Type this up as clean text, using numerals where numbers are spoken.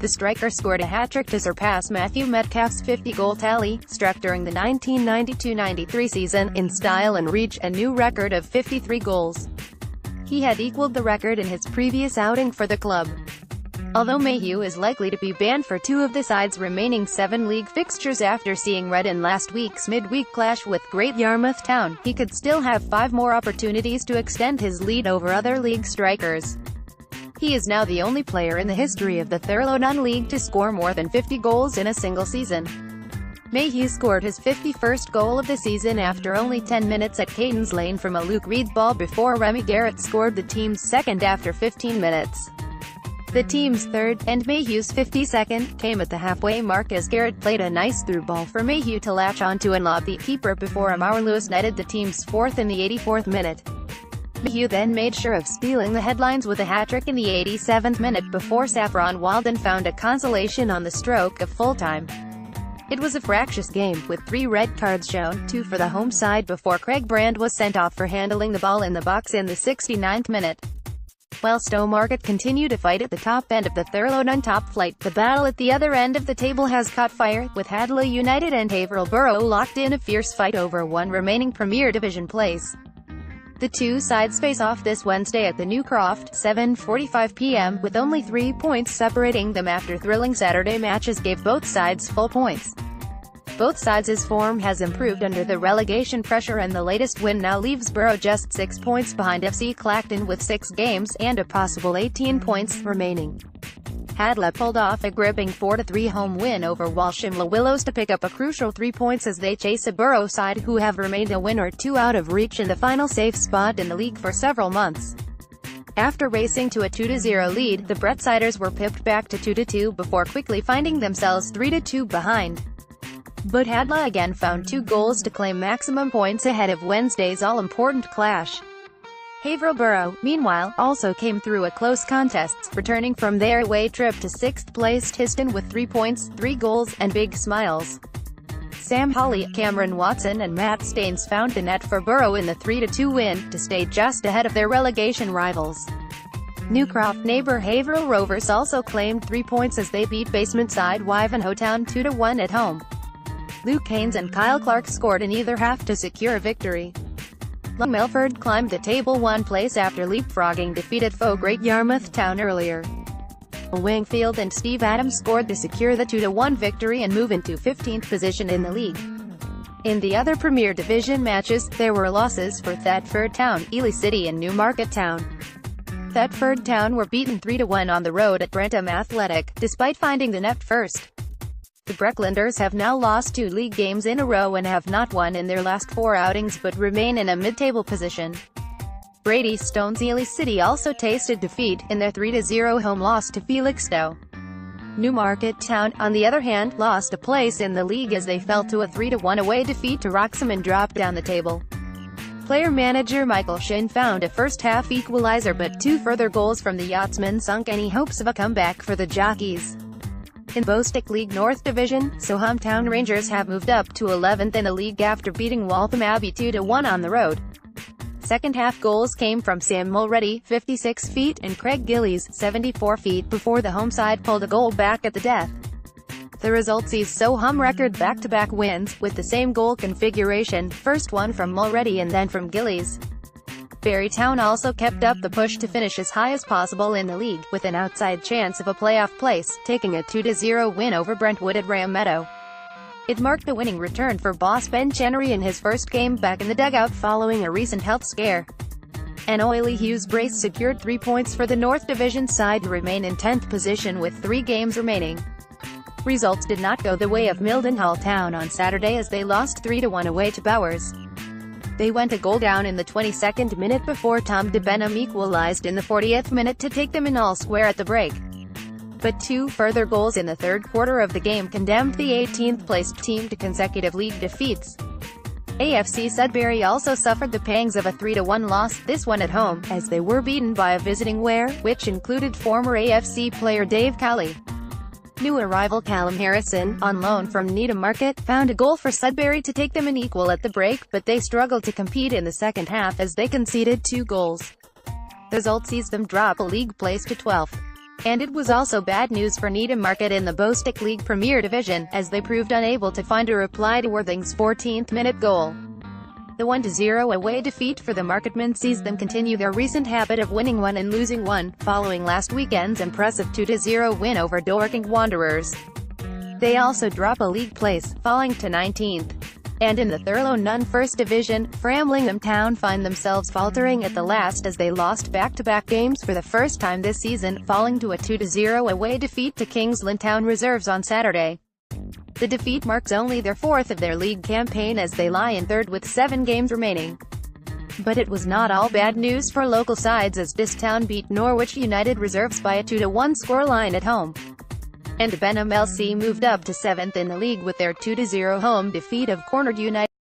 The striker scored a hat-trick to surpass Matthew Metcalfe's 50-goal tally, struck during the 1992-93 season, in style and reach a new record of 53 goals. He had equaled the record in his previous outing for the club. Although Mayhew is likely to be banned for 2 of the side's remaining 7 league fixtures after seeing red in last week's midweek clash with Great Yarmouth Town, he could still have 5 more opportunities to extend his lead over other league strikers. He is now the only player in the history of the Thurlow non-league to score more than 50 goals in a single season. Mayhew scored his 51st goal of the season after only 10 minutes at Caden's Lane from a Luke Reed ball before Remy Garrett scored the team's second after 15 minutes. The team's third, and Mayhew's 52nd, came at the halfway mark as Garrett played a nice through ball for Mayhew to latch onto and lob the keeper before Amar Lewis netted the team's 4th in the 84th minute. Mayhew then made sure of stealing the headlines with a hat-trick in the 87th minute before Saffron Walden found a consolation on the stroke of full-time. It was a fractious game, with 3 red cards shown, 2 for the home side before Craig Brand was sent off for handling the ball in the box in the 69th minute. While Stowmarket continue to fight at the top end of the Thurlow non-top flight, the battle at the other end of the table has caught fire, with Hadley United and Haverhill Borough locked in a fierce fight over one remaining Premier Division place. The two sides face off this Wednesday at the New Croft, 7:45 p.m., with only 3 points separating them after thrilling Saturday matches gave both sides full points. Both sides' form has improved under the relegation pressure, and the latest win now leaves Borough just 6 points behind FC Clacton with 6 games, and a possible 18 points remaining. Hadley pulled off a gripping 4-3 home win over Walsham Willows to pick up a crucial 3 points as they chase a Borough side who have remained a win or 2 out of reach in the final safe spot in the league for several months. After racing to a 2-0 lead, the Brettsiders were pipped back to 2-2 before quickly finding themselves 3-2 behind. But Hadley again found 2 goals to claim maximum points ahead of Wednesday's all-important clash. Haverhill Borough, meanwhile, also came through a close contest, returning from their away trip to 6th-placed Histon with 3 points, 3 goals, and big smiles. Sam Hawley, Cameron Watson and Matt Staines found the net for Borough in the 3-2 win, to stay just ahead of their relegation rivals. New Croft neighbour Haverhill Rovers also claimed 3 points as they beat basement side Wivenhoe Town 2-1 at home. Luke Haynes and Kyle Clark scored in either half to secure a victory. Long Melford climbed the table 1 place after leapfrogging defeated foe Great Yarmouth Town earlier. Wingfield and Steve Adams scored to secure the 2-1 victory and move into 15th position in the league. In the other Premier Division matches, there were losses for Thetford Town, Ely City and Newmarket Town. Thetford Town were beaten 3-1 on the road at Brentham Athletic, despite finding the net first. The Brecklanders have now lost 2 league games in a row and have not won in their last 4 outings but remain in a mid-table position. Brady Stone's Ely City also tasted defeat, in their 3-0 home loss to Felixstowe. Newmarket Town, on the other hand, lost a place in the league as they fell to a 3-1 away defeat to Wroxham and dropped down the table. Player-manager Michael Shinn found a first-half equalizer, but 2 further goals from the Yachtsmen sunk any hopes of a comeback for the Jockeys. In Bostick League North Division, Soham Town Rangers have moved up to 11th in the league after beating Waltham Abbey 2-1 on the road. Second-half goals came from Sam Mulready, 56 feet, and Craig Gillies, 74 feet, before the home side pulled a goal back at the death. The result sees Soham record back-to-back wins, with the same goal configuration, first one from Mulready and then from Gillies. Barry Town also kept up the push to finish as high as possible in the league, with an outside chance of a playoff place, taking a 2-0 win over Brentwood at Ram Meadow. It marked the winning return for boss Ben Chenery in his first game back in the dugout following a recent health scare. An oily Hughes brace secured 3 points for the North Division side to remain in 10th position with 3 games remaining. Results did not go the way of Mildenhall Town on Saturday as they lost 3-1 away to Bowers. They went a goal down in the 22nd minute before Tom de Benham equalized in the 40th minute to take them in all square at the break. But 2 further goals in the third quarter of the game condemned the 18th-placed team to consecutive league defeats. AFC Sudbury also suffered the pangs of a 3-1 loss, this one at home, as they were beaten by a visiting Ware, which included former AFC player Dave Cowley. New arrival Callum Harrison, on loan from Needham Market, found a goal for Sudbury to take them an equal at the break, but they struggled to compete in the second half as they conceded 2 goals. The result sees them drop a league place to 12th. And it was also bad news for Stowmarket in the Bostik League Premier Division, as they proved unable to find a reply to Worthing's 14th-minute goal. The 1-0 away defeat for the Marketmen sees them continue their recent habit of winning one and losing one, following last weekend's impressive 2-0 win over Dorking Wanderers. They also drop a league place, falling to 19th. And in the Thurlow Nunn First Division, Framlingham Town find themselves faltering at the last as they lost back-to-back games for the first time this season, falling to a 2-0 away defeat to Kingsland Town Reserves on Saturday. The defeat marks only their fourth of their league campaign as they lie in third with 7 games remaining. But it was not all bad news for local sides as Bistown beat Norwich United Reserves by a 2-1 scoreline at home. And Benham LC moved up to 7th in the league with their 2-0 home defeat of cornered United.